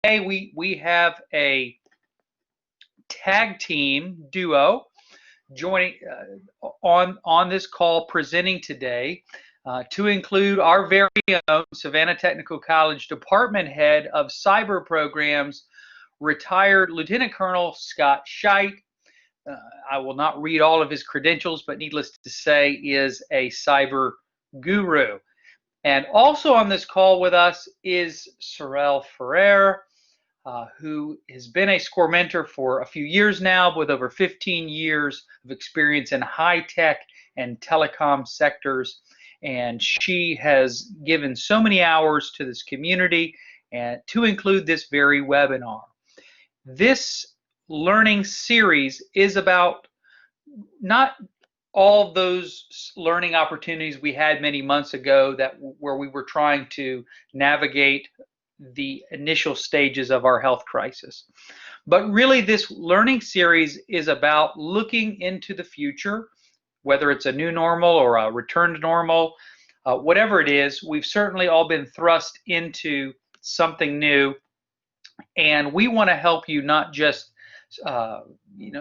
today we have a tag team duo joining on this call presenting today to include our very own Savannah Technical College Department Head of Cyber Programs, retired Lieutenant Colonel Scott Scheit. I will not read all of his credentials, but needless to say, is a cyber guru. And also on this call with us is Sorel Ferrer, who has been a SCORE mentor for a few years now, with over 15 years of experience in high-tech and telecom sectors. And she has given so many hours to this community, and to include this very webinar. This learning series is about not all those learning opportunities we had many months ago where we were trying to navigate the initial stages of our health crisis. But really, this learning series is about looking into the future, whether it's a new normal or a return to normal, whatever it is. We've certainly all been thrust into something new, and we want to help you not just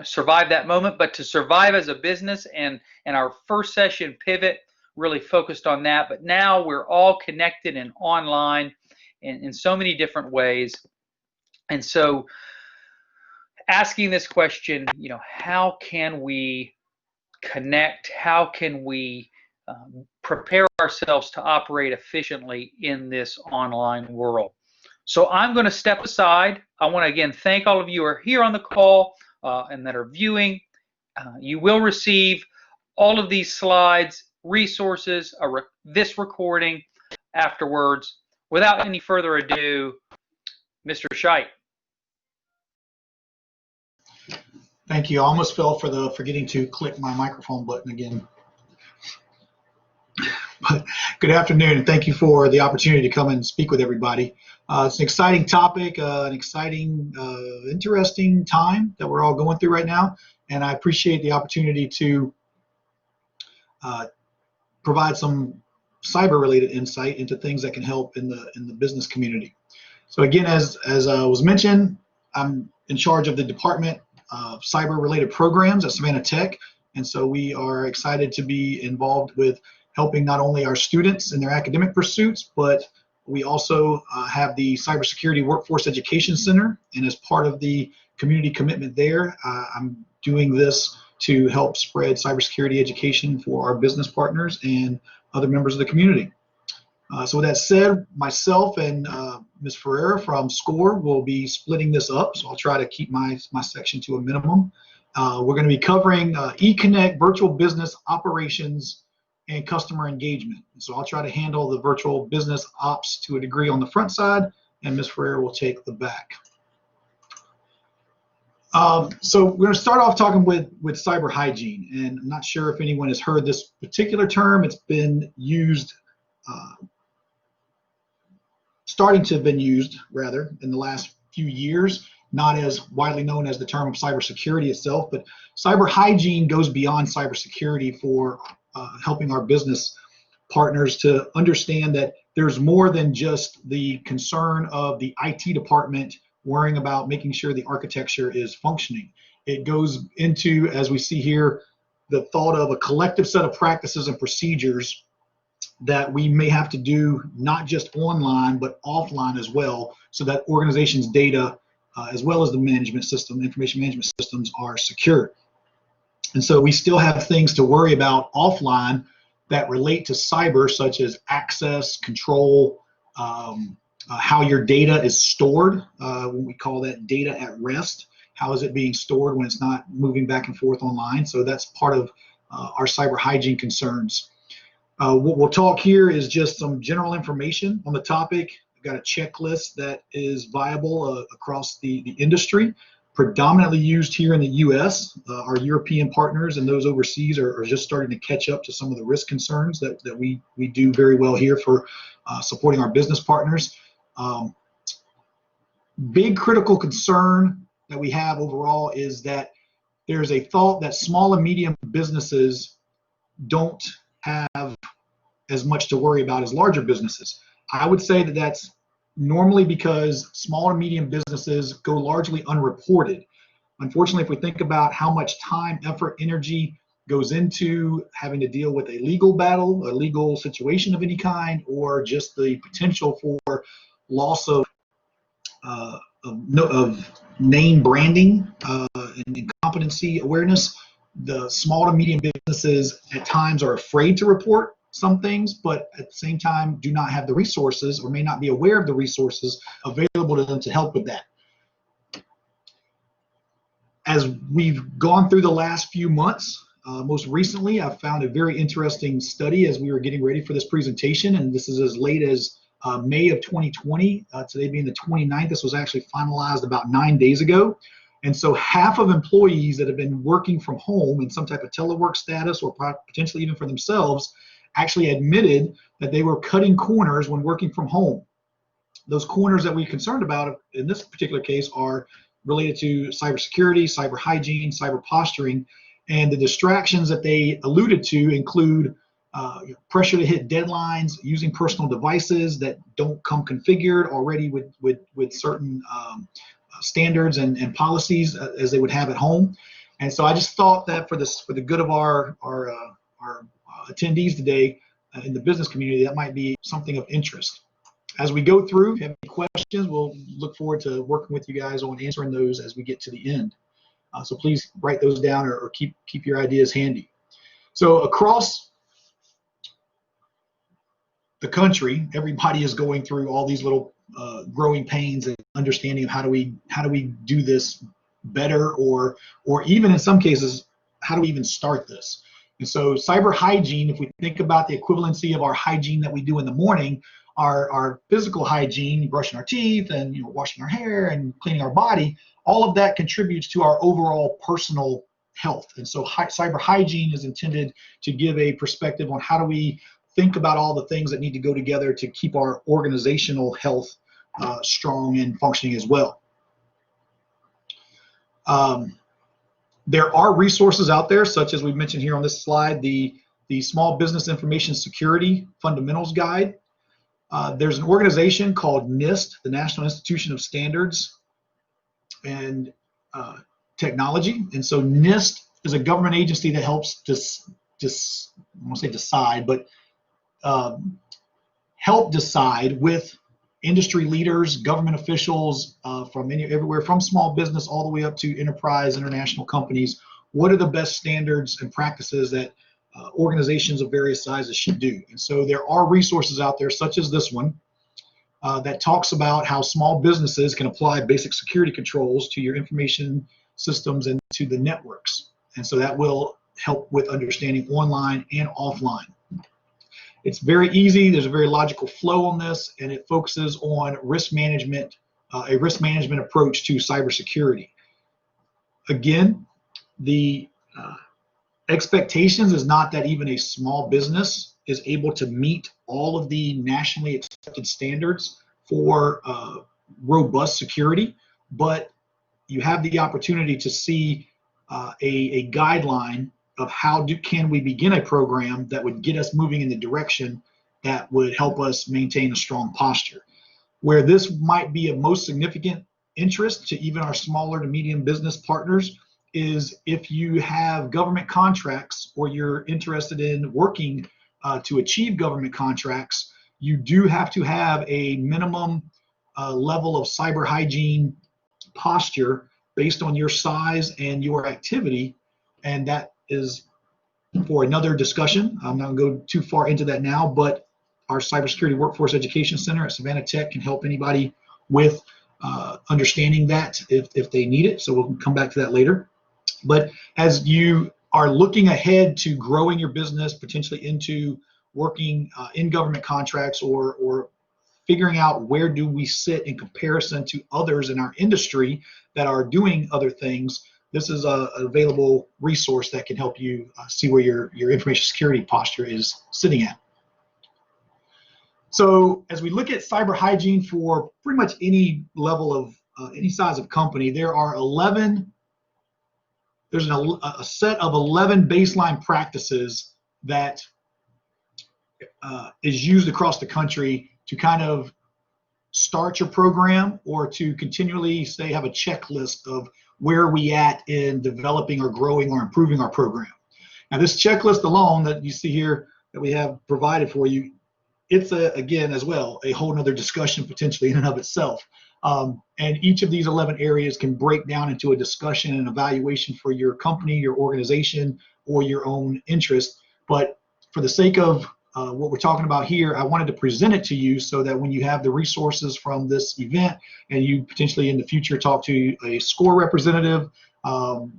survive that moment, but to survive as a business. And our first session, Pivot, really focused on that. But now we're all connected and online in so many different ways. And so asking this question, how can we connect? How can we prepare ourselves to operate efficiently in this online world? So I'm going to step aside. I want to again thank all of you who are here on the call and that are viewing. You will receive all of these slides, resources, this recording afterwards. Without any further ado, Mr. Scheit. Thank you. I almost fell for forgetting to click my microphone button again. But good afternoon, and thank you for the opportunity to come and speak with everybody. It's an exciting topic, an exciting, interesting time that we're all going through right now, and I appreciate the opportunity to provide some cyber-related insight into things that can help in the business community. So again, as was mentioned, I'm in charge of the Department of Cyber-related Programs at Savannah Tech, and so we are excited to be involved with helping not only our students in their academic pursuits, but we also have the Cybersecurity Workforce Education Center, and as part of the community commitment there, I'm doing this to help spread cybersecurity education for our business partners and other members of the community. So with that said, myself and Ms. Ferrer from SCORE will be splitting this up, so I'll try to keep my section to a minimum. We're going to be covering eConnect, virtual business operations, and customer engagement. So I'll try to handle the virtual business ops to a degree on the front side, and Ms. Ferrer will take the back. So we're going to start off talking with cyber hygiene, and I'm not sure if anyone has heard this particular term. It's been used, starting to have been used rather in the last few years, not as widely known as the term of cybersecurity itself, but cyber hygiene goes beyond cybersecurity for helping our business partners to understand that there's more than just the concern of the IT department worrying about making sure the architecture is functioning. It goes into, as we see here, the thought of a collective set of practices and procedures that we may have to do not just online but offline as well, so that organizations' data as well as the management system, information management systems, are secure. And so we still have things to worry about offline that relate to cyber, such as access, control, how your data is stored, when we call that data at rest. How is it being stored when it's not moving back and forth online? So that's part of our cyber hygiene concerns. What we'll talk here is just some general information on the topic. I've got a checklist that is viable across the industry, predominantly used here in the US. Our European partners and those overseas are just starting to catch up to some of the risk concerns that we do very well here for supporting our business partners. Big critical concern that we have overall is that there's a thought that small and medium businesses don't have as much to worry about as larger businesses. I would say that that's normally because small and medium businesses go largely unreported. Unfortunately, if we think about how much time, effort, energy goes into having to deal with a legal battle, a legal situation of any kind, or just the potential for loss of name branding and competency awareness, the small to medium businesses at times are afraid to report some things, but at the same time do not have the resources or may not be aware of the resources available to them to help with that. As we've gone through the last few months, most recently, I found a very interesting study as we were getting ready for this presentation, and this is as late as May of 2020, today being the 29th. This was actually finalized about 9 days ago. And so half of employees that have been working from home in some type of telework status or potentially even for themselves actually admitted that they were cutting corners when working from home. Those corners that we're concerned about in this particular case are related to cybersecurity, cyber hygiene, cyber posturing, and the distractions that they alluded to include pressure to hit deadlines, using personal devices that don't come configured already with certain standards and policies as they would have at home. And so I just thought that for the good of our attendees today in the business community, that might be something of interest. As we go through, if you have any questions, we'll look forward to working with you guys on answering those as we get to the end. So please write those down or keep your ideas handy. So across the country, everybody is going through all these little growing pains and understanding of how do we do this better, or even in some cases, how do we even start this? And so cyber hygiene, if we think about the equivalency of our hygiene that we do in the morning, our physical hygiene, brushing our teeth and washing our hair and cleaning our body, all of that contributes to our overall personal health. And so cyber hygiene is intended to give a perspective on how do we think about all the things that need to go together to keep our organizational health strong and functioning as well. There are resources out there, such as we've mentioned here on this slide, the Small Business Information Security Fundamentals Guide. There's an organization called NIST, the National Institution of Standards and Technology. And so NIST is a government agency that helps I won't say decide, but help decide with industry leaders, government officials from everywhere from small business all the way up to enterprise, international companies, what are the best standards and practices that organizations of various sizes should do. And so there are resources out there such as this one that talks about how small businesses can apply basic security controls to your information systems and to the networks. And so that will help with understanding online and offline. It's very easy. There's a very logical flow on this, and it focuses on risk management, a risk management approach to cybersecurity. Again, the expectations is not that even a small business is able to meet all of the nationally accepted standards for robust security, but you have the opportunity to see a guideline of how can we begin a program that would get us moving in the direction that would help us maintain a strong posture. Where this might be of most significant interest to even our smaller to medium business partners is if you have government contracts or you're interested in working to achieve government contracts, you do have to have a minimum level of cyber hygiene posture based on your size and your activity, and that is for another discussion. I'm not going to go too far into that now, but our Cybersecurity Workforce Education Center at Savannah Tech can help anybody with understanding that if they need it. So we'll come back to that later. But as you are looking ahead to growing your business, potentially into working in government contracts or figuring out where do we sit in comparison to others in our industry that are doing other things, this is an available resource that can help you see where your information security posture is sitting at. So as we look at cyber hygiene for pretty much any level of any size of company, there's a set of 11 baseline practices that is used across the country to kind of start your program or to continually say have a checklist of where we at in developing or growing or improving our program. Now this checklist alone that you see here that we have provided for you, it's again as well a whole nother discussion potentially in and of itself. And each of these 11 areas can break down into a discussion and evaluation for your company, your organization, or your own interest. But for the sake of what we're talking about here, I wanted to present it to you so that when you have the resources from this event and you potentially in the future talk to a SCORE representative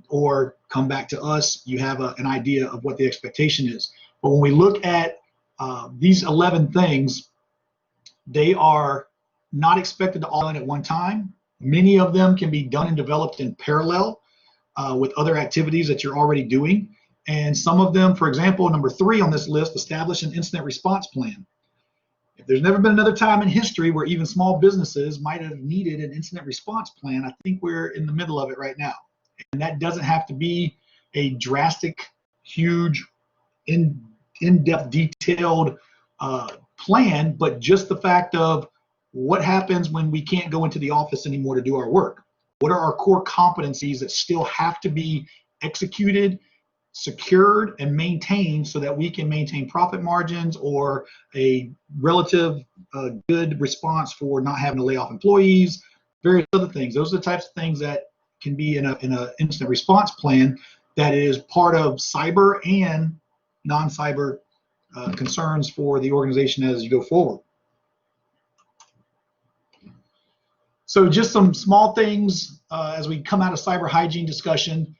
or come back to us, you have an idea of what the expectation is. But when we look at these 11 things, they are not expected to all in at one time. Many of them can be done and developed in parallel with other activities that you're already doing. And some of them, for example, number 3 on this list, establish an incident response plan. If there's never been another time in history where even small businesses might have needed an incident response plan, I think we're in the middle of it right now. And that doesn't have to be a drastic, huge, in-depth, detailed plan, but just the fact of what happens when we can't go into the office anymore to do our work. What are our core competencies that still have to be executed, secured, and maintained so that we can maintain profit margins or a relative good response for not having to lay off employees, various other things. Those are the types of things that can be in an incident response plan that is part of cyber and non-cyber concerns for the organization as you go forward. So just some small things as we come out of cyber hygiene discussion.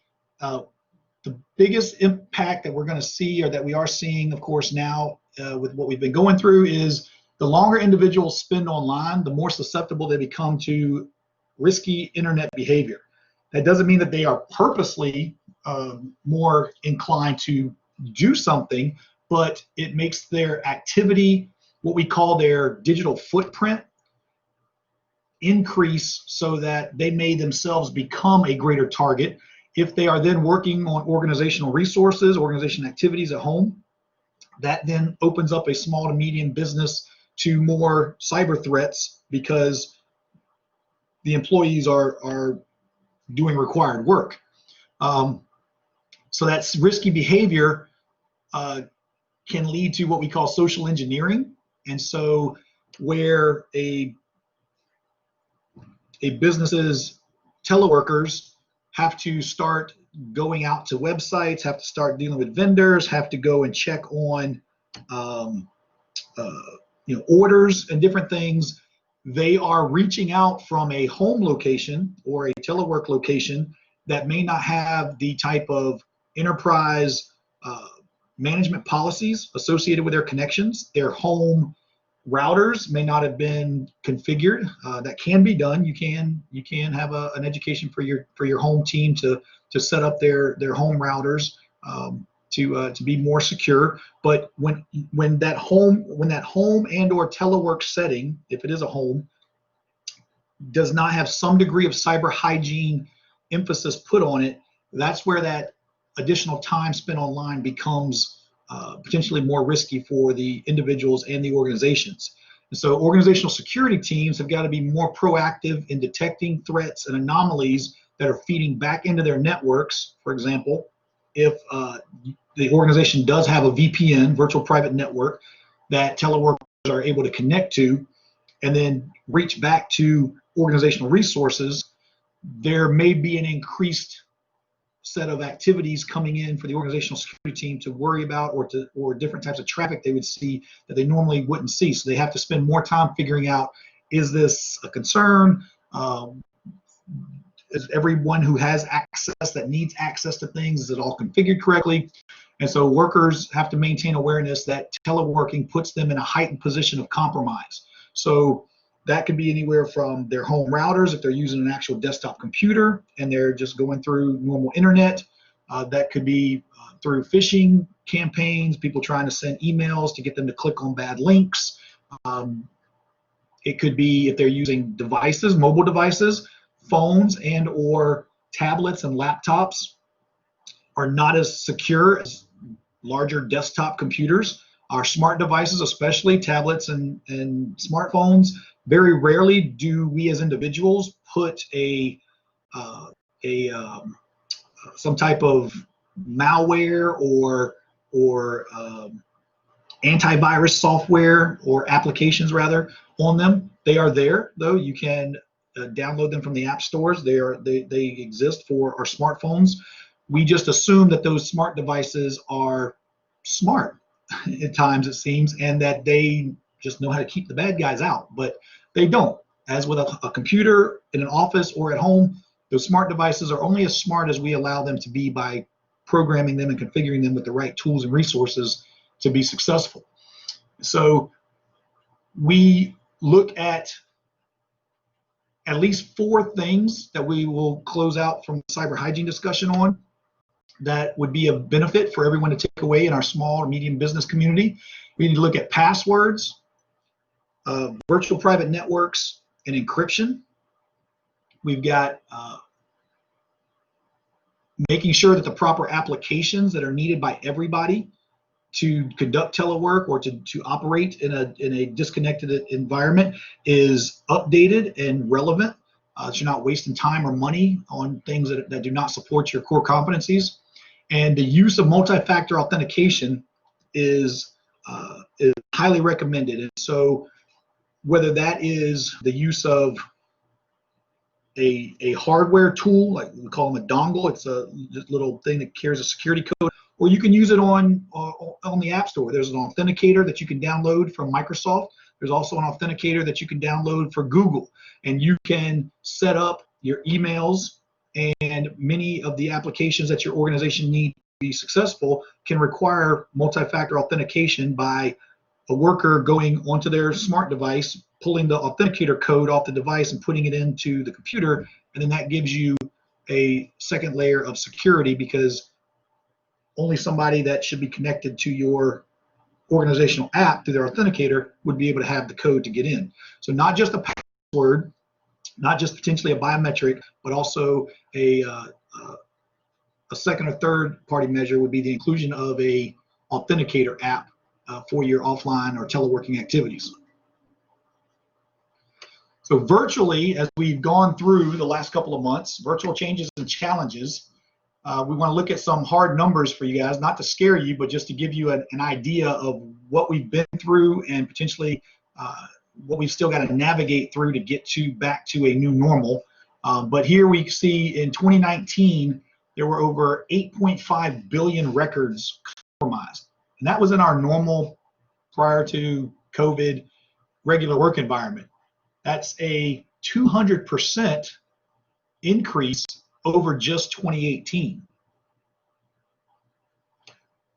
The biggest impact that we're going to see, or that we are seeing, of course, now with what we've been going through, is the longer individuals spend online, the more susceptible they become to risky internet behavior. That doesn't mean that they are purposely more inclined to do something, but it makes their activity, what we call their digital footprint, increase so that they may themselves become a greater target. If they are then working on organizational resources, organization activities at home, that then opens up a small to medium business to more cyber threats because the employees are doing required work. So that's risky behavior can lead to what we call social engineering. And so where a business's teleworkers have to start going out to websites, have to start dealing with vendors, have to go and check on orders and different things. They are reaching out from a home location or a telework location that may not have the type of enterprise management policies associated with their connections. Their home routers may not have been configured. That can be done. You can have an education for your home team to set up their home routers to be more secure. But when that home and or telework setting, if it is a home, does not have some degree of cyber hygiene emphasis put on it, that's where that additional time spent online becomes potentially more risky for the individuals and the organizations. And so organizational security teams have got to be more proactive in detecting threats and anomalies that are feeding back into their networks. For example, if the organization does have a VPN, virtual private network, that teleworkers are able to connect to and then reach back to organizational resources, there may be an increased set of activities coming in for the organizational security team to worry about, or different types of traffic they would see that they normally wouldn't see. So they have to spend more time figuring out, is this a concern? Is everyone who has access, that needs access to things, is it all configured correctly? And so workers have to maintain awareness that teleworking puts them in a heightened position of compromise. So that could be anywhere from their home routers, if they're using an actual desktop computer and they're just going through normal internet. That could be through phishing campaigns, people trying to send emails to get them to click on bad links. It could be if they're using devices, mobile devices, phones and or tablets and laptops are not as secure as larger desktop computers. Our smart devices, especially tablets and smartphones, Very rarely do we as individuals put some type of malware or antivirus software or applications rather on them. They are there though. You can download them from the app stores. They exist for our smartphones. We just assume that those smart devices are smart at times, it seems, and that they just know how to keep the bad guys out, but they don't. As with a computer in an office or at home, those smart devices are only as smart as we allow them to be by programming them and configuring them with the right tools and resources to be successful. So we look at least 4 things that we will close out from the cyber hygiene discussion on that would be a benefit for everyone to take away in our small or medium business community. We need to look at passwords, virtual private networks, and encryption. We've got making sure that the proper applications that are needed by everybody to conduct telework or to operate in a disconnected environment is updated and relevant. So you're not wasting time or money on things that do not support your core competencies. And the use of multi-factor authentication is highly recommended. And so whether that is the use of a hardware tool, like we call them a dongle, it's a little thing that carries a security code, or you can use it on the App Store. There's an authenticator that you can download from Microsoft. There's also an authenticator that you can download for Google, and you can set up your emails, and many of the applications that your organization needs to be successful can require multi-factor authentication by a worker going onto their smart device, pulling the authenticator code off the device and putting it into the computer, and then that gives you a second layer of security, because only somebody that should be connected to your organizational app through their authenticator would be able to have the code to get in. So not just a password, not just potentially a biometric, but also a second or third party measure would be the inclusion of a authenticator app for your offline or teleworking activities. So virtually, as we've gone through the last couple of months, virtual changes and challenges, we want to look at some hard numbers for you guys, not to scare you, but just to give you an idea of what we've been through and potentially what we've still got to navigate through to get back to a new normal. But here we see in 2019, there were over 8.5 billion records compromised. And that was in our normal, prior to COVID, regular work environment. That's a 200% increase over just 2018.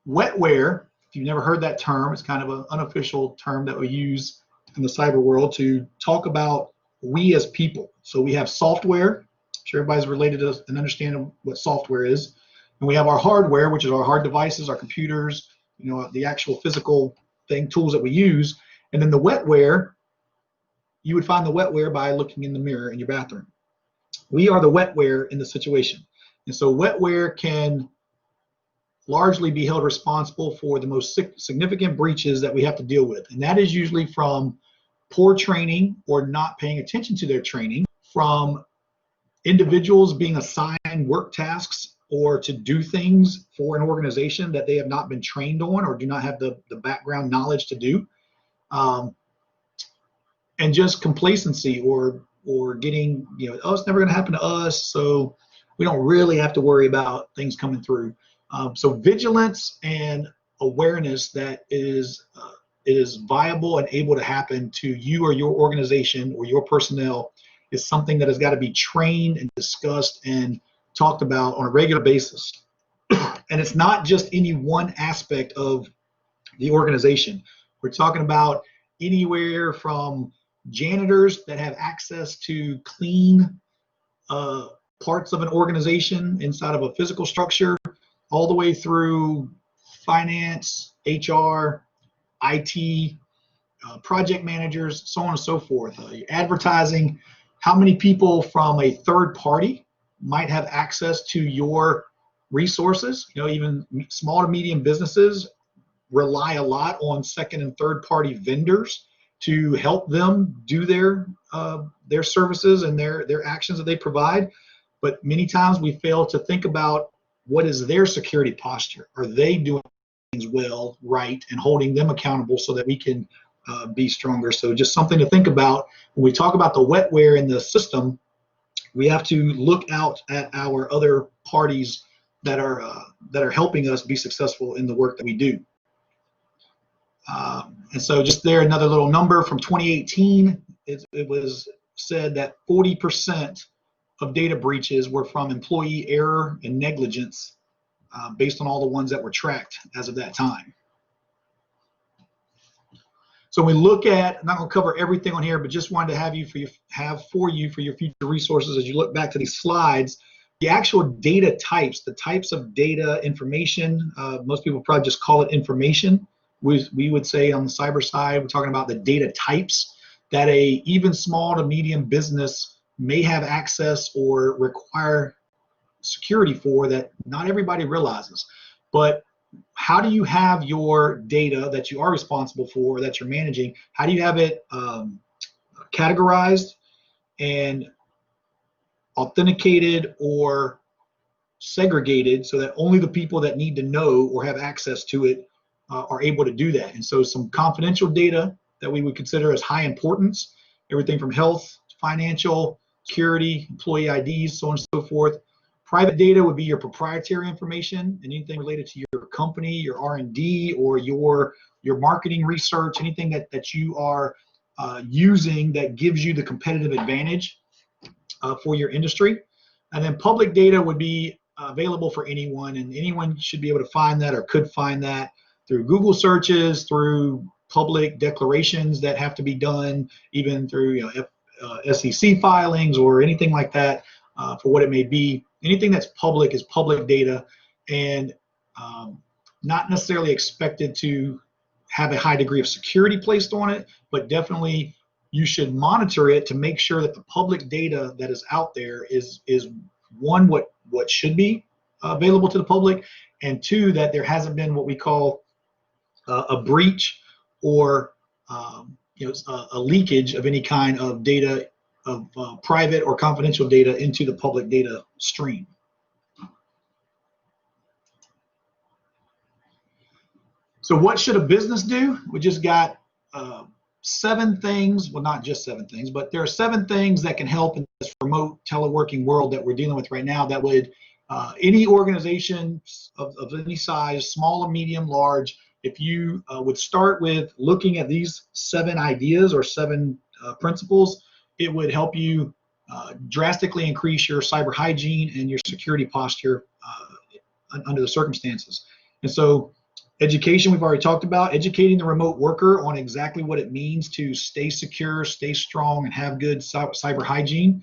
Wetware, if you've never heard that term, it's kind of an unofficial term that we use in the cyber world to talk about we as people. So we have software. I'm sure everybody's related to and understand what software is. And we have our hardware, which is our hard devices, our computers, the actual physical tools that we use. And then the wetware, you would find the wetware by looking in the mirror in your bathroom. We are the wetware in the situation. And so wetware can largely be held responsible for the most significant breaches that we have to deal with. And that is usually from poor training or not paying attention to their training, from individuals being assigned work tasks or to do things for an organization that they have not been trained on or do not have the background knowledge to do, and just complacency or getting, oh, it's never going to happen to us, so we don't really have to worry about things coming through. So vigilance and awareness that it is viable and able to happen to you or your organization or your personnel is something that has got to be trained and discussed and talked about on a regular basis. And it's not just any one aspect of the organization. We're talking about anywhere from janitors that have access to clean parts of an organization inside of a physical structure, all the way through finance, HR, IT, project managers, so on and so forth. Advertising, how many people from a third party might have access to your resources? Even small to medium businesses rely a lot on second and third party vendors to help them do their services and their actions that they provide. But many times we fail to think about what is their security posture. Are they doing things well, right, and holding them accountable so that we can be stronger? So just something to think about. When we talk about the wetware in the system, we have to look out at our other parties that are helping us be successful in the work that we do. And so just there, another little number from 2018, it was said that 40% of data breaches were from employee error and negligence, based on all the ones that were tracked as of that time. So we look at, I'm not going to cover everything on here, but just wanted to have for your future resources as you look back to these slides, the actual data types, the types of data information. Most people probably just call it information. We would say on the cyber side, we're talking about the data types that a even small to medium business may have access or require security for, that not everybody realizes. But how do you have your data that you are responsible for, that you're managing, how do you have it categorized and authenticated or segregated so that only the people that need to know or have access to it are able to do that? And so some confidential data that we would consider as high importance, everything from health, financial, security, employee IDs, so on and so forth. Private data would be your proprietary information and anything related to your company, your R&D, or your marketing research, anything that you are using that gives you the competitive advantage for your industry. And then public data would be available for anyone, and anyone should be able to find that or could find that through Google searches, through public declarations that have to be done, even through SEC filings or anything like that, for what it may be. Anything that's public is public data, and not necessarily expected to have a high degree of security placed on it, but definitely you should monitor it to make sure that the public data that is out there is one, what should be available to the public, and two, that there hasn't been what we call a breach or a leakage of any kind of data, of private or confidential data, into the public data stream. So what should a business do? We just got 7 things, well, not just 7 things, but there are 7 things that can help in this remote teleworking world that we're dealing with right now, that would any organization of any size, small or medium, large, if you would start with looking at these 7 ideas or 7 principles, it would help you drastically increase your cyber hygiene and your security posture under the circumstances. And so education, we've already talked about, educating the remote worker on exactly what it means to stay secure, stay strong, and have good cyber hygiene.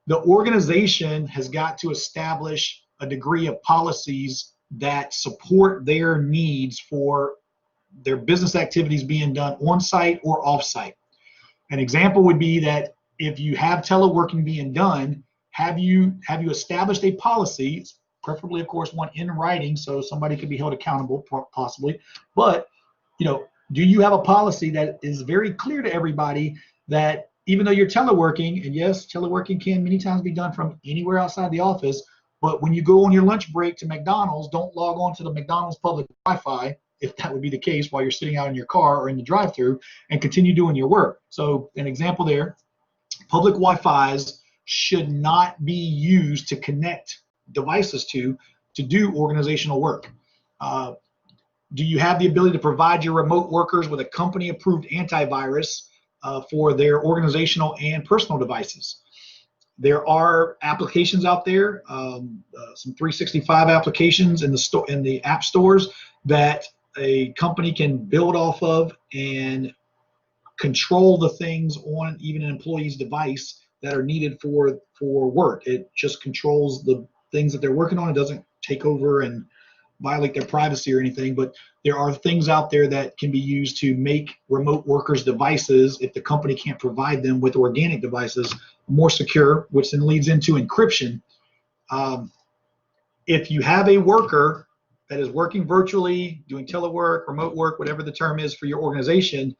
The organization has got to establish a degree of policies that support their needs for their business activities being done on-site or off-site. An example would be that if you have teleworking being done, have you established a policy, preferably of course one in writing so somebody could be held accountable possibly, but do you have a policy that is very clear to everybody that even though you're teleworking, and yes, teleworking can many times be done from anywhere outside the office, but when you go on your lunch break to McDonald's, don't log on to the McDonald's public Wi-Fi, if that would be the case, while you're sitting out in your car or in the drive-thru, and continue doing your work. So an example there, public Wi-Fis should not be used to connect devices to do organizational work. Do you have the ability to provide your remote workers with a company-approved antivirus for their organizational and personal devices? There are applications out there, some 365 applications in the app stores that a company can build off of and control the things on even an employee's device that are needed for work. It just controls the things that they're working on. It doesn't take over and violate their privacy or anything, but there are things out there that can be used to make remote workers' devices, if the company can't provide them with organic devices, more secure, which then leads into encryption. If you have a worker that is working virtually, doing telework, remote work, whatever the term is for your organization,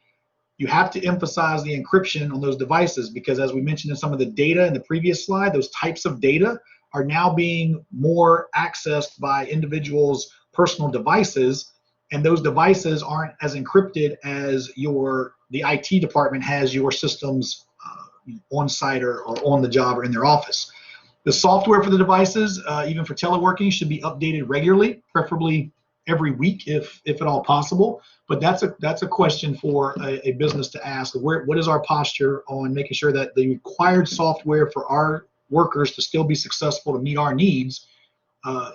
you have to emphasize the encryption on those devices, because as we mentioned in some of the data in the previous slide, those types of data are now being more accessed by individuals' personal devices, and those devices aren't as encrypted as the IT department has your systems on site or on the job or in their office. The software for the devices, even for teleworking, should be updated regularly, preferably every week if at all possible. But that's a question for a business to ask. What is our posture on making sure that the required software for our workers to still be successful to meet our needs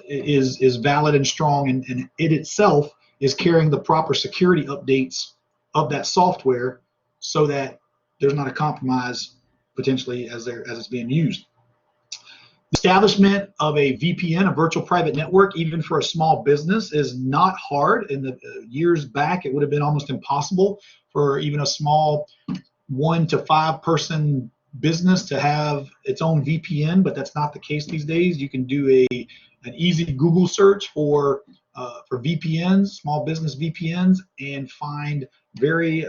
is valid and strong, and it itself is carrying the proper security updates of that software so that there's not a compromise potentially as it's being used. Establishment of a VPN, a virtual private network, even for a small business, is not hard. In the years back, it would have been almost impossible for even a small 1 to 5 person business to have its own VPN, but that's not the case these days. You can do an easy Google search for VPNs, small business VPNs, and find very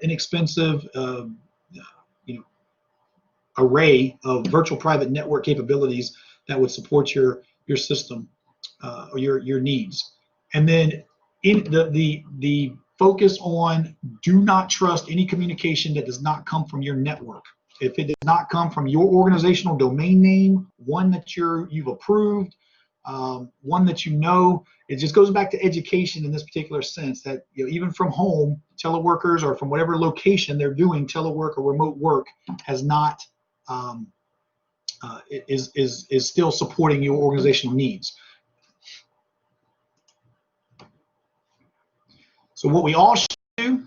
inexpensive array of virtual private network capabilities that would support your system or your needs. And then in the focus on do not trust any communication that does not come from your network. If it does not come from your organizational domain name, one that you've approved, one that it just goes back to education in this particular sense, that even from home, teleworkers or from whatever location they're doing telework or remote work has not is still supporting your organizational needs. So what we all should do,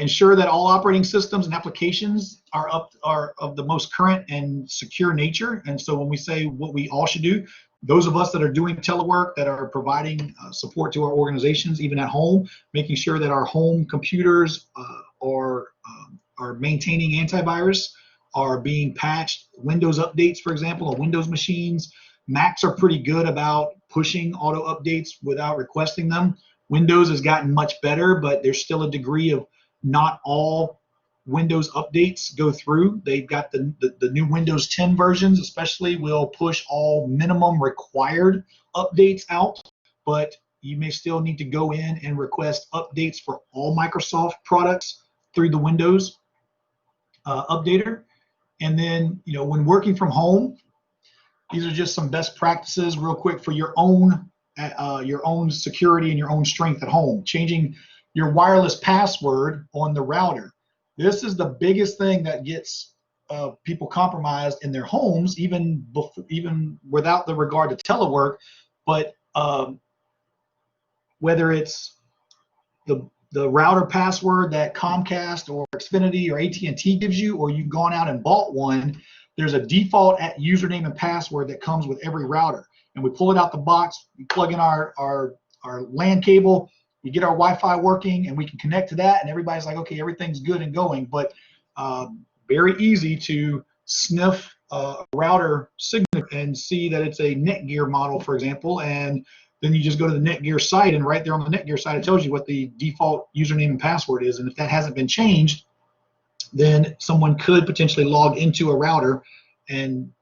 ensure that all operating systems and applications are of the most current and secure nature. And so when we say what we all should do, those of us that are doing telework, that are providing support to our organizations, even at home, making sure that our home computers are maintaining antivirus, are being patched, Windows updates, for example, on Windows machines. Macs are pretty good about pushing auto updates without requesting them. Windows has gotten much better, but there's still a degree of not all Windows updates go through. They've got the new Windows 10 versions especially will push all minimum required updates out, but you may still need to go in and request updates for all Microsoft products through the Windows updater. And then, when working from home, these are just some best practices real quick for your own security and your own strength at home. Changing your wireless password on the router. This is the biggest thing that gets people compromised in their homes, even without the regard to telework. But whether it's the router password that Comcast or Xfinity or AT&T gives you, or you've gone out and bought one, there's a default username and password that comes with every router. And we pull it out the box, we plug in our LAN cable, we get our Wi-Fi working, and we can connect to that, and everybody's like, okay, everything's good and going. But very easy to sniff a router signal and see that it's a Netgear model, for example, and then you just go to the Netgear site, and right there on the Netgear site, it tells you what the default username and password is. And if that hasn't been changed, then someone could potentially log into a router and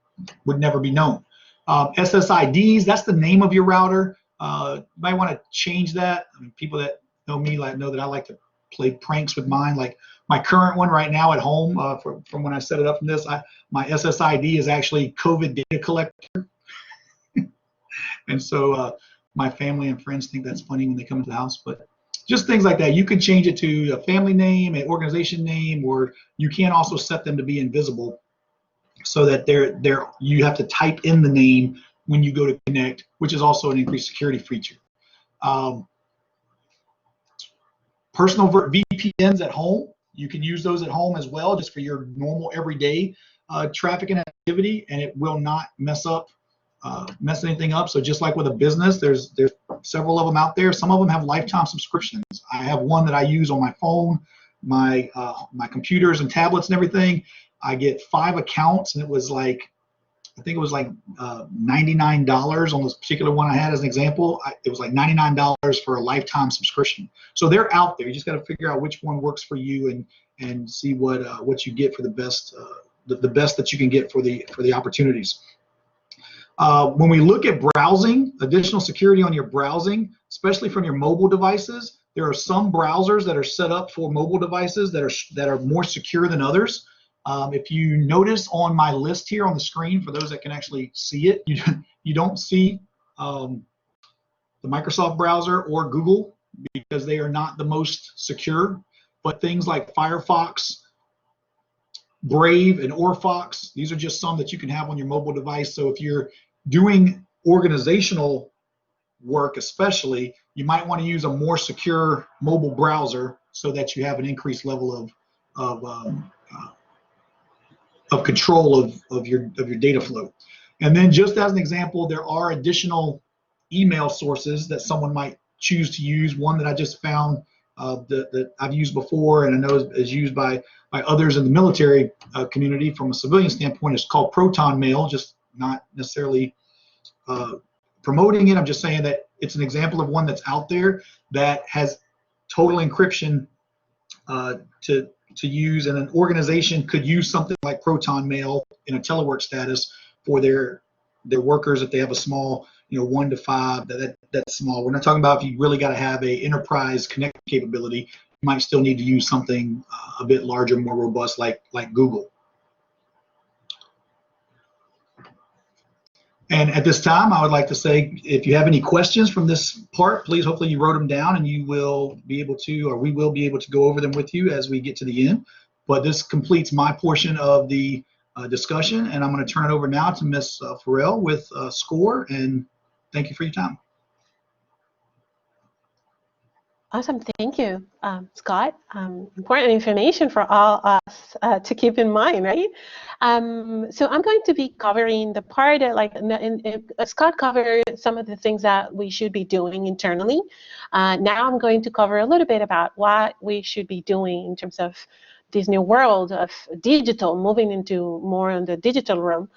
would never be known. SSIDs, that's the name of your router. You might want to change that. I mean, people that know me know that I like to play pranks with mine. Like my current one right now at home, from when I set it up from this, my SSID is actually COVID data collector. And so my family and friends think that's funny when they come into the house, but just things like that. You can change it to a family name, an organization name, or you can also set them to be invisible so that you have to type in the name when you go to connect, which is also an increased security feature. Personal VPNs at home, you can use those at home as well, just for your normal everyday traffic and activity, and it will not mess anything up. So just like with a business, there's several of them out there. Some of them have lifetime subscriptions. I have one that I use on my phone, my computers and tablets and everything. I get 5 accounts, and it was like I think it was like $99 on this particular one I had as an example. It was like $99 for a lifetime subscription. So they're out there. You just got to figure out which one works for you and see what you get for the best the best that you can get for the opportunities. When we look at browsing, additional security on your browsing, especially from your mobile devices, there are some browsers that are set up for mobile devices that are more secure than others. If you notice on my list here on the screen, for those that can actually see it, you don't see the Microsoft browser or Google because they are not the most secure. But things like Firefox, Brave, and Orfox, these are just some that you can have on your mobile device. So if you're doing organizational work especially, you might want to use a more secure mobile browser so that you have an increased level of control of your data flow. And then just as an example, there are additional email sources that someone might choose to use. One that I just found that I've used before and I know is used by others in the military community from a civilian standpoint is called Proton Mail, just not necessarily promoting it. I'm just saying that it's an example of one that's out there that has total encryption to use, and an organization could use something like Proton Mail in a telework status for their workers if they have a small, 1 to 5. That's small. We're not talking about if you really got to have a enterprise connect capability. You might still need to use something a bit larger, more robust, like Google. And at this time, I would like to say, if you have any questions from this part, please, hopefully you wrote them down and you will be able to, or we will be able to go over them with you as we get to the end. But this completes my portion of the discussion, and I'm going to turn it over now to Ms. Ferrer with SCORE, and thank you for your time. Awesome, thank you, Scott. Important information for all us to keep in mind, right? So I'm going to be covering the part that, Scott covered some of the things that we should be doing internally. Now I'm going to cover a little bit about what we should be doing in terms of this new world of digital, moving into more in the digital realm.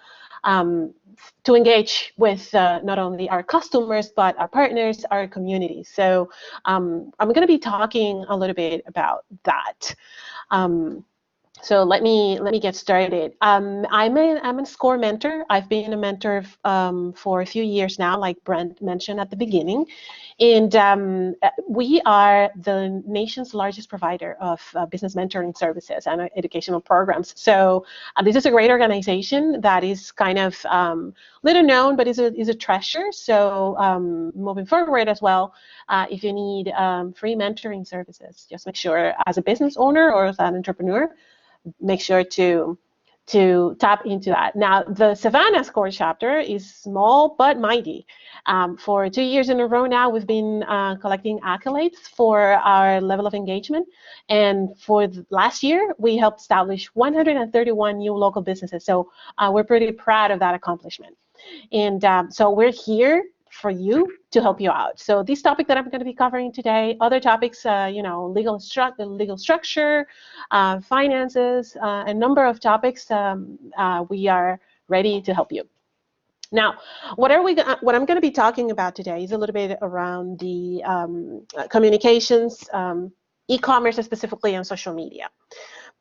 To engage with not only our customers, but our partners, our community. So I'm going to be talking a little bit about that. So let me get started. I'm a SCORE mentor. I've been a mentor for a few years now, like Brent mentioned at the beginning. And we are the nation's largest provider of business mentoring services and educational programs. So this is a great organization that is kind of little known, but is a treasure. So moving forward as well, if you need free mentoring services, just make sure as a business owner or as an entrepreneur, make sure to tap into that. Now, the Savannahs Course chapter is small but mighty. For 2 years in a row now, we've been collecting accolades for our level of engagement. And for last year, we helped establish 131 new local businesses. So we're pretty proud of that accomplishment. And so we're here for you to help you out. So this topic that I'm going to be covering today, other topics, legal structure, finances, a number of topics, we are ready to help you. Now, what I'm going to be talking about today is a little bit around the communications, e-commerce specifically, and social media.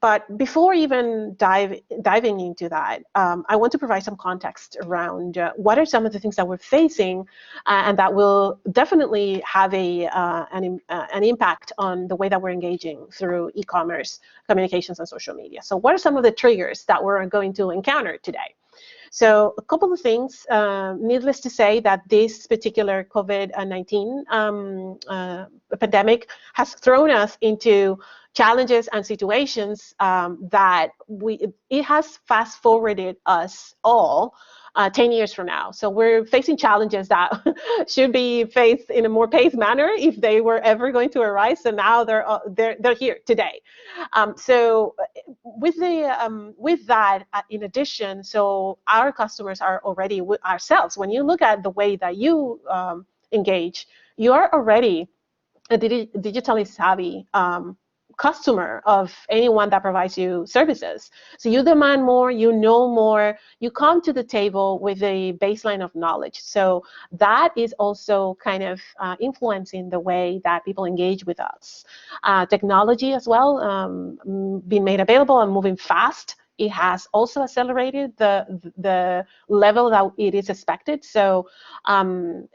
But before even diving into that, I want to provide some context around what are some of the things that we're facing and that will definitely have an impact on the way that we're engaging through e-commerce, communications, and social media. So what are some of the triggers that we're going to encounter today? So a couple of things, needless to say that this particular COVID-19 pandemic has thrown us into challenges and situations that it has fast forwarded us all 10 years from now. So we're facing challenges that should be faced in a more paced manner if they were ever going to arise. So now they're here today. So with that, in addition, so our customers are already ourselves. When you look at the way that you engage, you are already a digitally savvy customer of anyone that provides you services. So you demand more, you know more, you come to the table with a baseline of knowledge. So that is also kind of influencing the way that people engage with us. Technology as well, being made available and moving fast. It has also accelerated the level that it is expected. So, and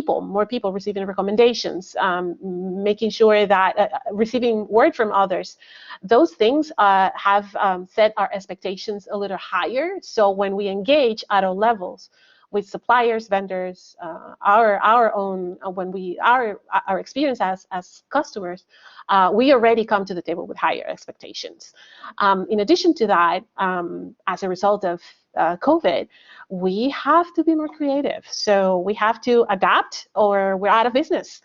more people receiving recommendations, making sure that receiving word from others, those things have set our expectations a little higher. So when we engage at all levels with suppliers, vendors, our own, our experience as customers, we already come to the table with higher expectations. In addition to that, as a result of COVID, we have to be more creative. So we have to adapt or we're out of business.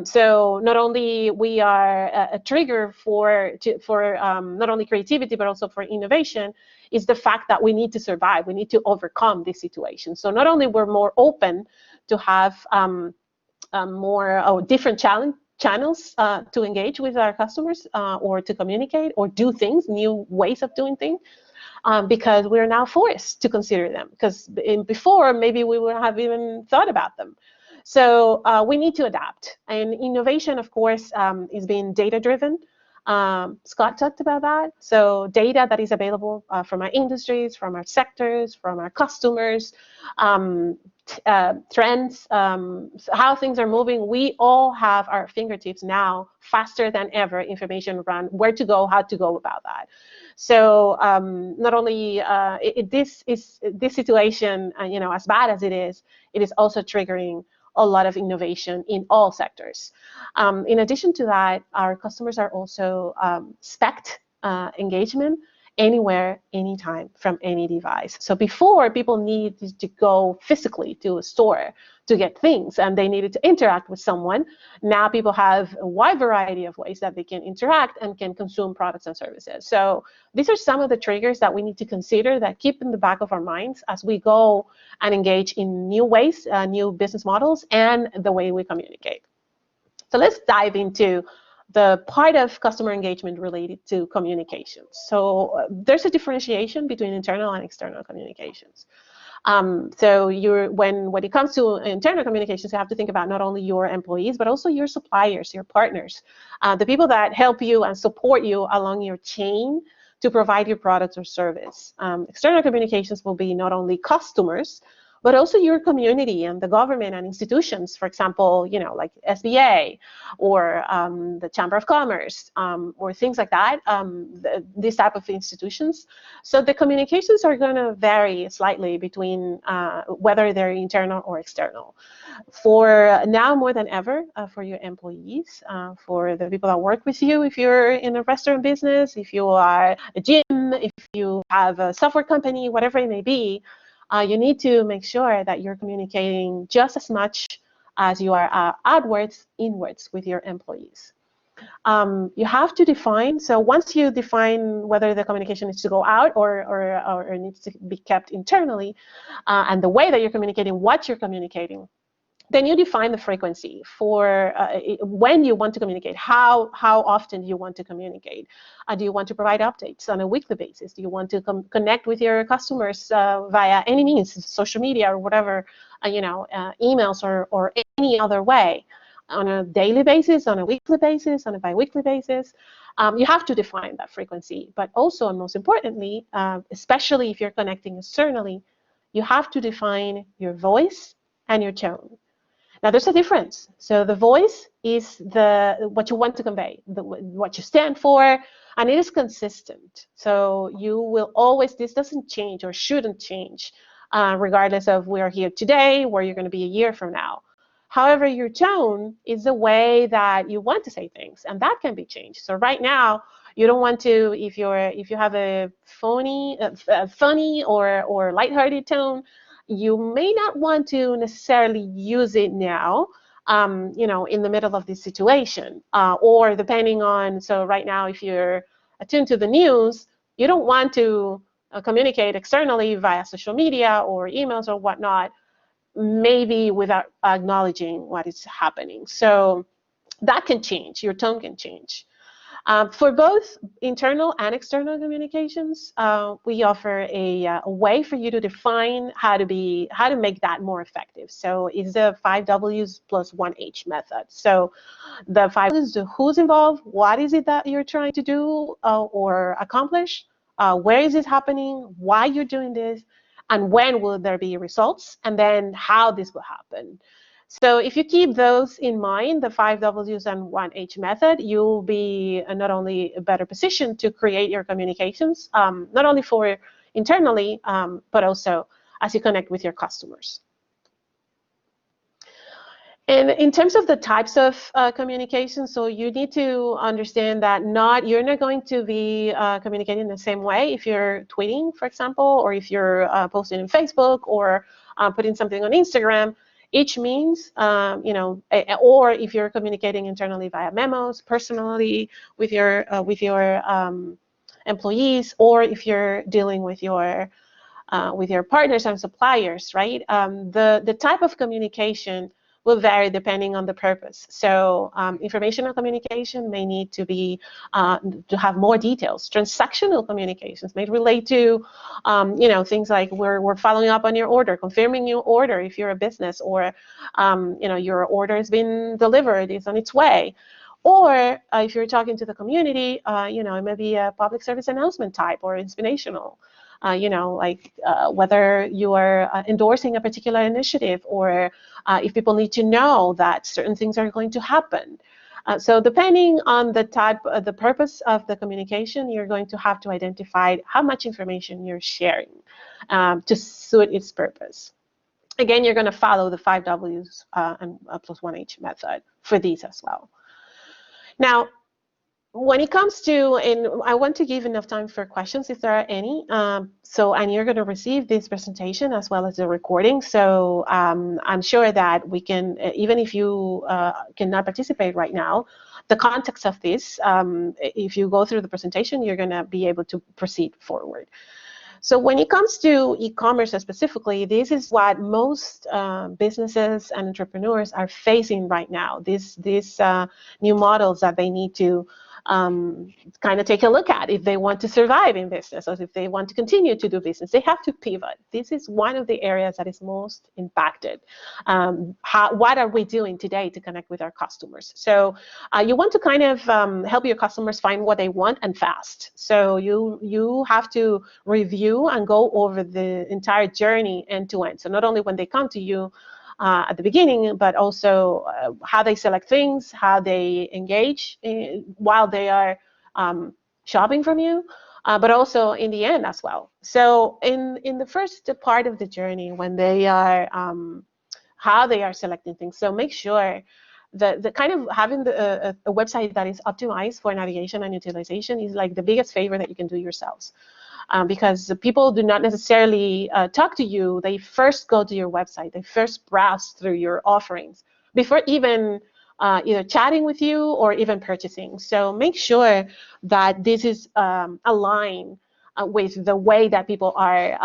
So not only we are a trigger for not only creativity, but also for innovation, is the fact that we need to survive. We need to overcome this situation. So not only we're more open to have more different channels to engage with our customers or to communicate or do things, new ways of doing things, because we're now forced to consider them. Because before, maybe we wouldn't have even thought about them. So we need to adapt. And innovation, of course, is being data-driven. Scott talked about that. So data that is available from our industries, from our sectors, from our customers, trends, how things are moving. We all have our fingertips now, faster than ever, information around where to go, how to go about that. So not only this situation, as bad as it is also triggering a lot of innovation in all sectors. In addition to that, our customers are also spec'd engagement anywhere, anytime, from any device. So before, people needed to go physically to a store to get things, and they needed to interact with someone. Now people have a wide variety of ways that they can interact and can consume products and services. So these are some of the triggers that we need to consider, that keep in the back of our minds as we go and engage in new ways, new business models, and the way we communicate. So let's dive into the part of customer engagement related to communications. So there's a differentiation between internal and external communications. So when it comes to internal communications, you have to think about not only your employees, but also your suppliers, your partners, the people that help you and support you along your chain to provide your products or service. External communications will be not only customers, but also your community and the government and institutions, for example, like SBA or the Chamber of Commerce or things like that, this type of institutions. So the communications are going to vary slightly between whether they're internal or external. For now more than ever, for your employees, for the people that work with you, if you're in a restaurant business, if you are a gym, if you have a software company, whatever it may be, you need to make sure that you're communicating just as much as you are outwards, inwards with your employees. You have to define, so once you define whether the communication needs to go out or needs to be kept internally, and the way that you're communicating, what you're communicating, then you define the frequency for when you want to communicate. How often do you want to communicate? Do you want to provide updates on a weekly basis? Do you want to connect with your customers via any means, social media or whatever, emails or any other way, on a daily basis, on a weekly basis, on a bi-weekly basis? You have to define that frequency. But also, and most importantly, especially if you're connecting externally, you have to define your voice and your tone. Now, there's a difference. So the voice is what you want to convey, what you stand for, and it is consistent. So you will always, this doesn't change or shouldn't change, regardless of we are here today, where you're going to be a year from now. However, your tone is the way that you want to say things, and that can be changed. So right now, you don't want to, if you have a funny or lighthearted tone, you may not want to necessarily use it now, in the middle of this situation, or depending on, so right now, if you're attuned to the news, you don't want to communicate externally via social media or emails or whatnot, maybe without acknowledging what is happening. So that can change, your tone can change. For both internal and external communications, we offer a way for you to define how to make that more effective. So it's the 5 W's plus 1 H method. So the 5 W's, the who's involved, what is it that you're trying to do or accomplish, where is it happening, why you're doing this, and when will there be results, and then how this will happen. So if you keep those in mind, the 5 W's and 1 H method, you'll be not only a better position to create your communications, not only for internally, but also as you connect with your customers. And in terms of the types of communication, so you need to understand that you're not going to be communicating the same way if you're tweeting, for example, or if you're posting on Facebook or putting something on Instagram. Each means, or if you're communicating internally via memos, personally with your employees, or if you're dealing with your partners and suppliers, right? The type of communication will vary depending on the purpose. So informational communication may need to be to have more details. Transactional communications may relate to things like we're following up on your order, confirming your order if you're a business, or your order has been delivered, it's on its way. Or if you're talking to the community, it may be a public service announcement type or inspirational. Whether you are endorsing a particular initiative, or if people need to know that certain things are going to happen. So depending on the type, the purpose of the communication, you're going to have to identify how much information you're sharing to suit its purpose. Again, you're going to follow the 5 W's and plus 1 H method for these as well. Now, when it comes to, and I want to give enough time for questions if there are any. And you're going to receive this presentation as well as the recording. So I'm sure that we can, even if you cannot participate right now, the context of this, if you go through the presentation, you're going to be able to proceed forward. So when it comes to e-commerce specifically, this is what most businesses and entrepreneurs are facing right now. These new models that they need to kind of take a look at if they want to survive in business, or if they want to continue to do business. They have to pivot. This is one of the areas that is most impacted. What are we doing today to connect with our customers? So you want to kind of help your customers find what they want, and fast. So you have to review and go over the entire journey end to end. So not only when they come to you at the beginning, but also how they select things, how they engage while they are shopping from you, but also in the end as well. So in the first part of the journey, when they are, how they are selecting things, so make sure that the kind of having a website that is optimized for navigation and utilization is like the biggest favor that you can do yourselves. Because people do not necessarily talk to you. They first go to your website. They first browse through your offerings before even either chatting with you or even purchasing. So make sure that this is aligned with the way that people are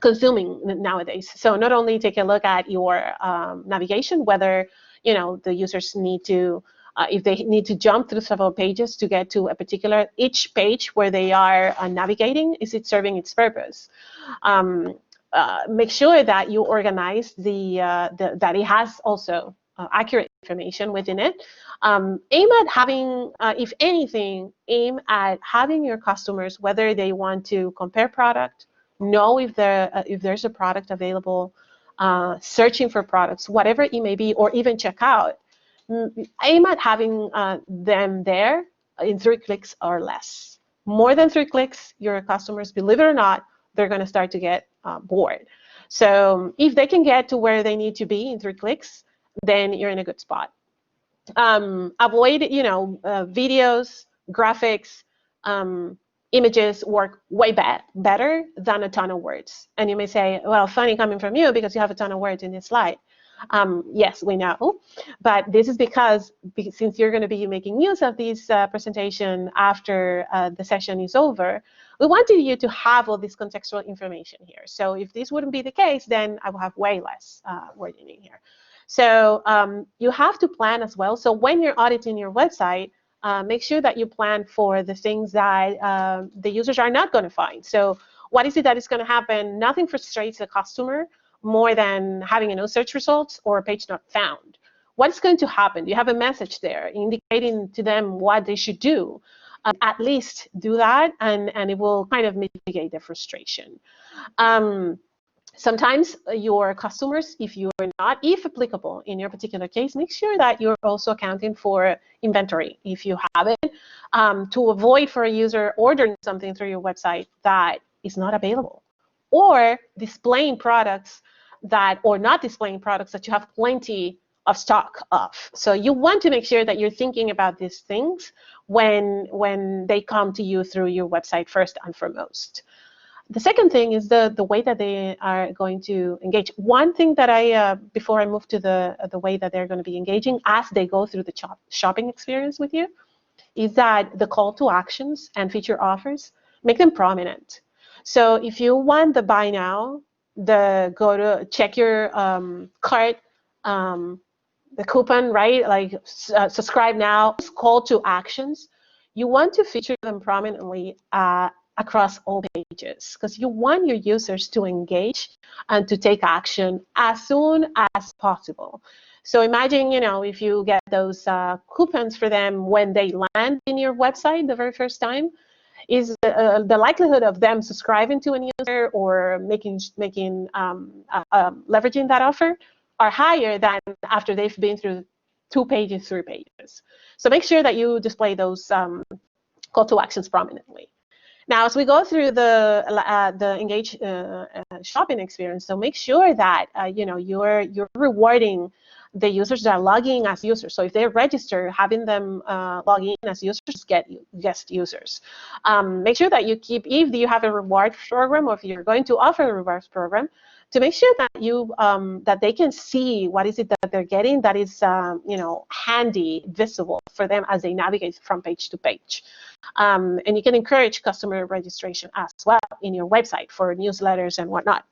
consuming nowadays. So not only take a look at your navigation, whether the users need to if they need to jump through several pages to get to a particular, each page where they are navigating, is it serving its purpose? Make sure that you organize that it has also accurate information within it. Aim at having, if anything, aim at having your customers, whether they want to compare product, know if there's a product available, searching for products, whatever it may be, or even check out. Aim at having them there in 3 clicks or less. More than 3 clicks, your customers, believe it or not, they're going to start to get bored. So if they can get to where they need to be in 3 clicks, then you're in a good spot. Avoid, videos, graphics, images work way better than a ton of words. And you may say, well, funny coming from you because you have a ton of words in this slide. Yes, we know, but this is because since you're going to be making use of this presentation after the session is over, we wanted you to have all this contextual information here. So if this wouldn't be the case, then I will have way less wording in here. So you have to plan as well. So when you're auditing your website, make sure that you plan for the things that the users are not going to find. So what is it that is going to happen? Nothing frustrates the customer more than having no search results or a page not found. What's going to happen? You have a message there indicating to them what they should do. At least do that, and it will kind of mitigate the frustration. Sometimes your customers, if you are not, if applicable in your particular case, make sure that you're also accounting for inventory if you have it, to avoid for a user ordering something through your website that is not available, or displaying products that, or not displaying products that you have plenty of stock of. So you want to make sure that you're thinking about these things when they come to you through your website first and foremost. The second thing is the way that they are going to engage. One thing that before I move to the way that they're going to be engaging as they go through the shopping experience with you, is that the call to actions and feature offers, make them prominent. So if you want the buy now, the go to check your cart, the coupon, right? Like subscribe now, call to actions, you want to feature them prominently across all pages, because you want your users to engage and to take action as soon as possible. So imagine, if you get those coupons for them when they land in your website the very first time, is the likelihood of them subscribing to a user or leveraging that offer are higher than after they've been through 2 pages, 3 pages. So make sure that you display those call to actions prominently. Now, as we go through the engage shopping experience, so make sure that you're rewarding the users that are logging as users. So if they register, having them log in as users, get guest users. Make sure that you keep, if you have a reward program or if you're going to offer a rewards program, to make sure that that they can see what is it that they're getting that is handy, visible for them as they navigate from page to page. And you can encourage customer registration as well in your website for newsletters and whatnot.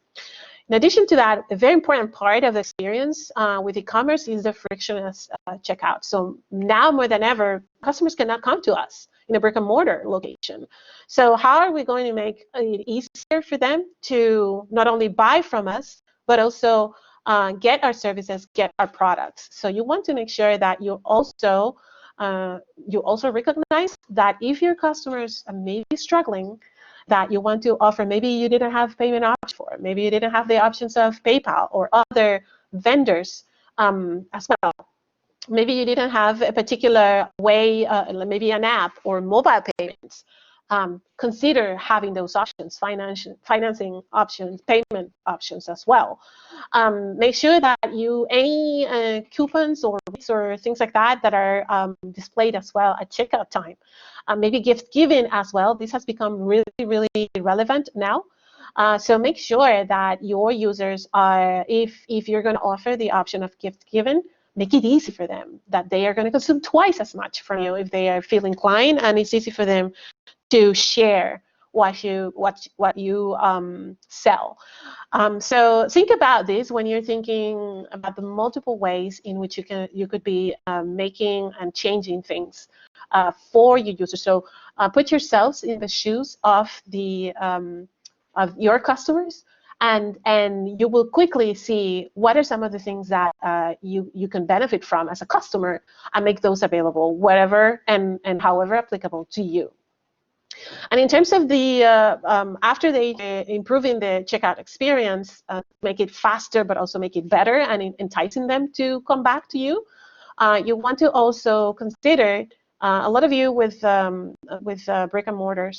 In addition to that, a very important part of the experience with e-commerce is the frictionless checkout. So now more than ever, customers cannot come to us in a brick and mortar location. So how are we going to make it easier for them to not only buy from us, but also get our services, get our products? So you want to make sure that you also recognize that if your customers may be struggling, that you want to offer, maybe you didn't have payment options for, maybe you didn't have the options of PayPal or other vendors as well. Maybe you didn't have a particular way, maybe an app or mobile payments. Consider having those options, financing options, payment options as well. Make sure that any coupons or things like that are displayed as well at checkout time. Maybe gift giving as well. This has become really, really relevant now. So make sure that your users are, if you're going to offer the option of gift giving, make it easy for them, that they are going to consume twice as much from you if they feel inclined, and it's easy for them to share what you sell. So think about this when you're thinking about the multiple ways in which you could be making and changing things for your users. So put yourselves in the shoes of your customers, and you will quickly see what are some of the things that you can benefit from as a customer, and make those available wherever and however applicable to you. And in terms of the after they improving the checkout experience, make it faster but also make it better and enticing them to come back to you, you want to also consider a lot of you with brick and mortar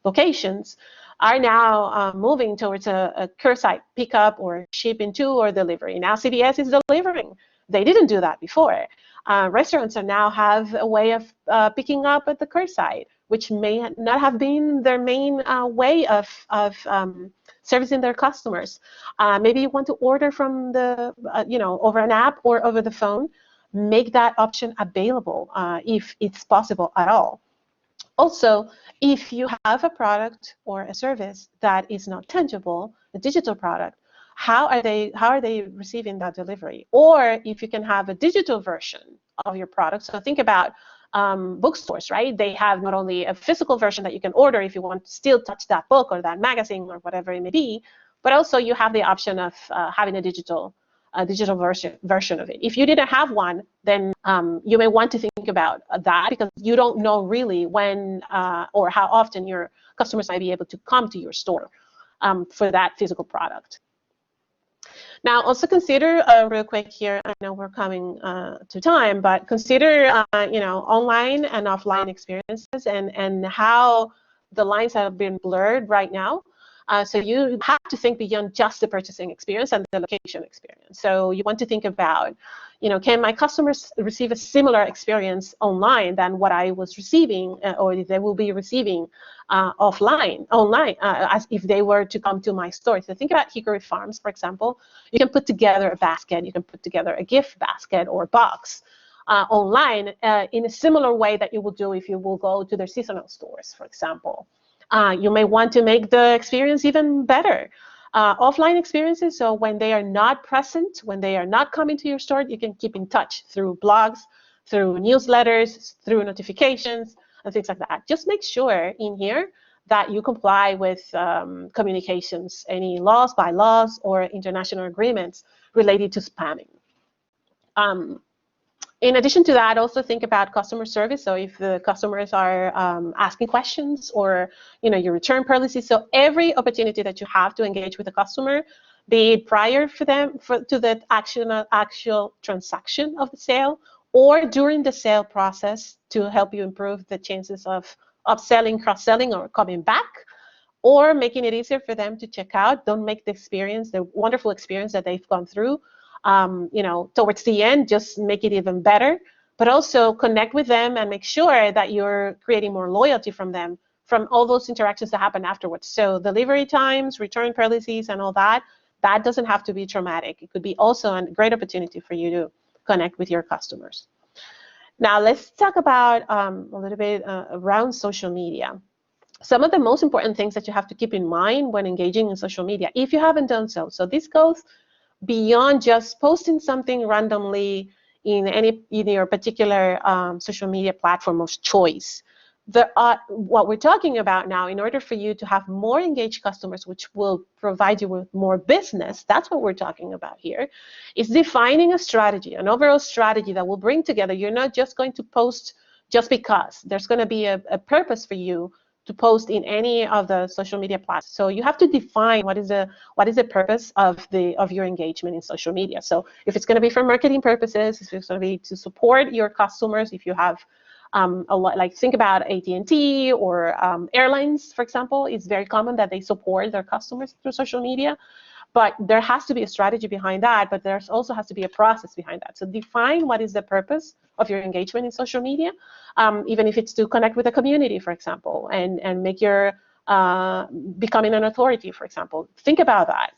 locations are now moving towards a curbside pickup or shipping to or delivery. Now CVS is delivering. They didn't do that before. Restaurants are now have a way of picking up at the curbside, which may not have been their main way of servicing their customers. Maybe you want to order from the over an app or over the phone. Make that option available if it's possible at all. Also, if you have a product or a service that is not tangible, a digital product, how are they receiving that delivery? Or if you can have a digital version of your product. So think about bookstores, right? They have not only a physical version that you can order if you want to still touch that book or that magazine or whatever it may be, but also you have the option of having a digital version of it. If you didn't have one, then you may want to think about that, because you don't know really when or how often your customers might be able to come to your store for that physical product. Now, also consider real quick here. I know we're coming to time, but consider online and offline experiences and how the lines have been blurred right now. So you have to think beyond just the purchasing experience and the location experience. So you want to think about, can my customers receive a similar experience online than what I was receiving, or they will be receiving online, as if they were to come to my store. So think about Hickory Farms, for example. You can put together a basket, you can put together a gift basket or box online in a similar way that you will do if you will go to their seasonal stores, for example. You may want to make the experience even better. Offline experiences, so when they are not present, when they are not coming to your store, you can keep in touch through blogs, through newsletters, through notifications, and things like that. Just make sure in here that you comply with communications, any laws, bylaws, or international agreements related to spamming. In addition to that, also think about customer service. So if the customers are asking questions, or your return policy. So every opportunity that you have to engage with the customer, be it prior to the actual transaction of the sale, or during the sale process to help you improve the chances of upselling, cross-selling, or coming back, or making it easier for them to check out. Don't make the wonderful experience that they've gone through, towards the end, just make it even better, but also connect with them and make sure that you're creating more loyalty from them, from all those interactions that happen afterwards. So delivery times, return policies, and all that doesn't have to be traumatic. It could be also a great opportunity for you to connect with your customers. Now, let's talk about a little bit around social media. Some of the most important things that you have to keep in mind when engaging in social media, if you haven't done so. So this goes beyond just posting something randomly in your particular social media platform of choice. What we're talking about now, in order for you to have more engaged customers, which will provide you with more business, that's what we're talking about here, is defining a strategy, an overall strategy that will bring together. You're not just going to post just because. There's going to be a purpose for you to post in any of the social media platforms. So you have to define what is the purpose of your engagement in social media. So if it's going to be for marketing purposes, if it's going to be to support your customers, if you have a lot, like think about AT&T or airlines, for example, it's very common that they support their customers through social media. But there has to be a strategy behind that, but there also has to be a process behind that. So define what is the purpose of your engagement in social media, even if it's to connect with the community, for example, and make your becoming an authority, for example. Think about that.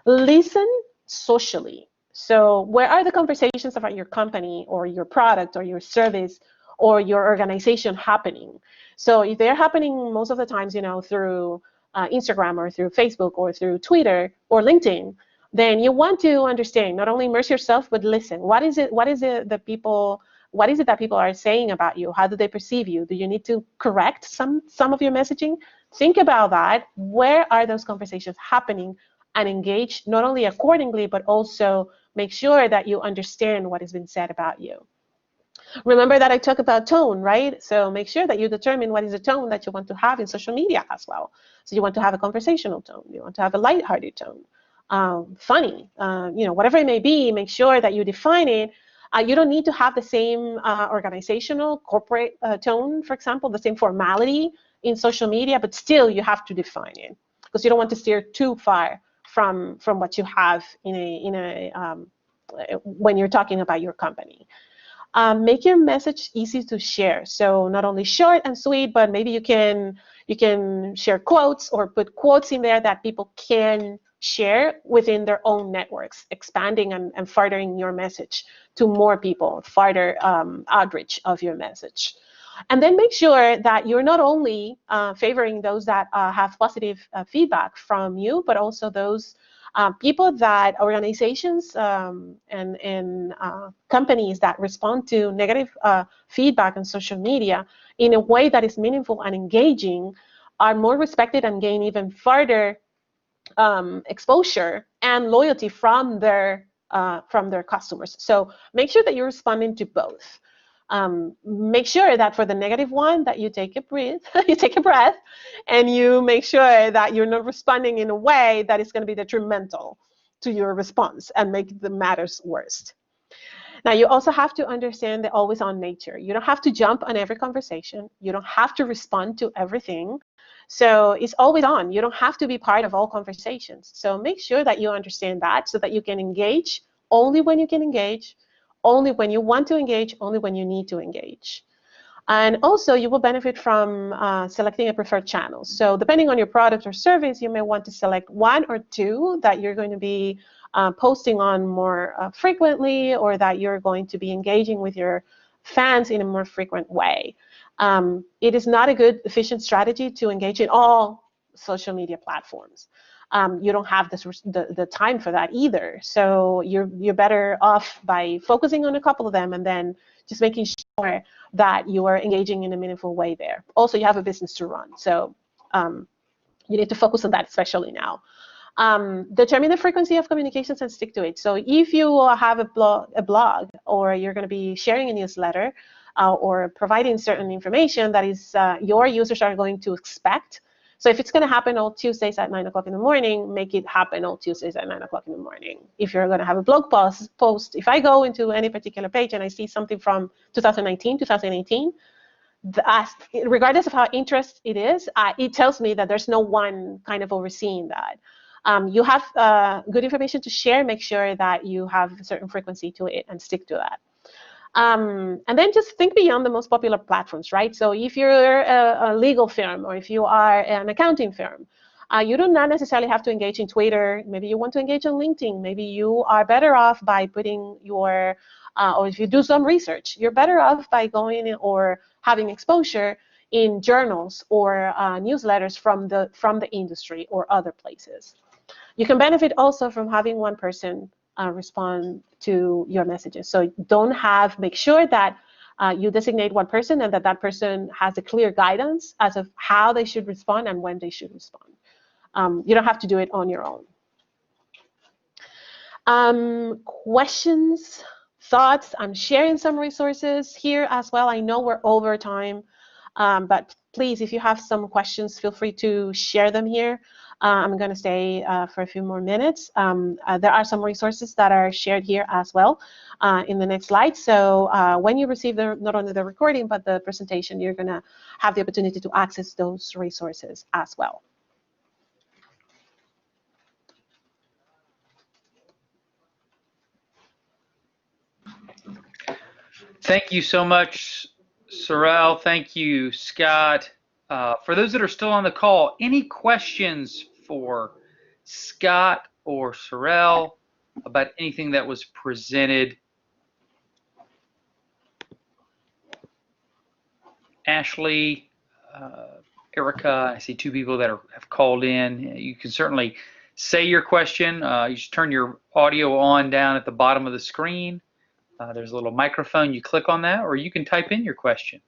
Listen socially. So where are the conversations about your company or your product or your service or your organization happening? So if they're happening most of the times, through Instagram or through Facebook or through Twitter or LinkedIn, then you want to understand, not only immerse yourself, but listen. What is it that people are saying about you? How do they perceive you? Do you need to correct some of your messaging? Think about that. Where are those conversations happening? And engage not only accordingly, but also make sure that you understand what has been said about you. Remember that I talked about tone, right? So make sure that you determine what is the tone that you want to have in social media as well. So you want to have a conversational tone. You want to have a lighthearted tone, funny, whatever it may be. Make sure that you define it. You don't need to have the same organizational, corporate tone, for example, the same formality in social media, but still you have to define it, because you don't want to steer too far from what you have when you're talking about your company. Make your message easy to share. So not only short and sweet, but maybe you can share quotes or put quotes in there that people can share within their own networks, expanding and furthering your message to more people, further outreach of your message. And then make sure that you're not only favoring those that have positive feedback from you, but also those Organizations and companies that respond to negative feedback on social media in a way that is meaningful and engaging are more respected and gain even further exposure and loyalty from their customers. So make sure that you're responding to both. Make sure that for the negative one that you take a breath, and you make sure that you're not responding in a way that is going to be detrimental to your response and make the matters worse. Now, you also have to understand the always-on nature. You don't have to jump on every conversation. You don't have to respond to everything. So it's always on. You don't have to be part of all conversations. So make sure that you understand that so that you can engage only when you can engage, only when you want to engage, only when you need to engage. And also, you will benefit from selecting a preferred channel. So depending on your product or service, you may want to select one or two that you're going to be posting on more frequently, or that you're going to be engaging with your fans in a more frequent way. It is not a good, efficient strategy to engage in all social media platforms. You don't have the time for that either. So you're better off by focusing on a couple of them and then just making sure that you are engaging in a meaningful way there. Also, you have a business to run, so you need to focus on that, especially now. Determine the frequency of communications and stick to it. So if you have a blog, or you're going to be sharing a newsletter or providing certain information that is your users are going to expect. So if it's going to happen all Tuesdays at 9 o'clock in the morning, make it happen all Tuesdays at 9 o'clock in the morning. If you're going to have a blog post, if I go into any particular page and I see something from 2019, 2018, regardless of how interesting it is, it tells me that there's no one kind of overseeing that. You have good information to share. Make sure that you have a certain frequency to it and stick to that. And then just think beyond the most popular platforms, right? So if you're a legal firm, or if you are an accounting firm, you do not necessarily have to engage in Twitter. Maybe you want to engage on LinkedIn. Maybe you are better off by putting your, or if you do some research, you're better off by going in or having exposure in journals or newsletters from the industry or other places. You can benefit also from having one person respond to your messages. So make sure that you designate one person, and that person has a clear guidance as of how they should respond and when they should respond. You don't have to do it on your own. Questions, thoughts? I'm sharing some resources here as well. I know we're over time, but please, if you have some questions, feel free to share them here. I'm going to stay for a few more minutes. There are some resources that are shared here as well in the next slide. So when you receive not only the recording, but the presentation, you're going to have the opportunity to access those resources as well. Thank you so much, Sorel. Thank you, Scott. For those that are still on the call, any questions for Scott or Sorel about anything that was presented? Ashley, Erica, I see two people that have called in. You can certainly say your question. You just turn your audio on down at the bottom of the screen. There's a little microphone. You click on that, or you can type in your question.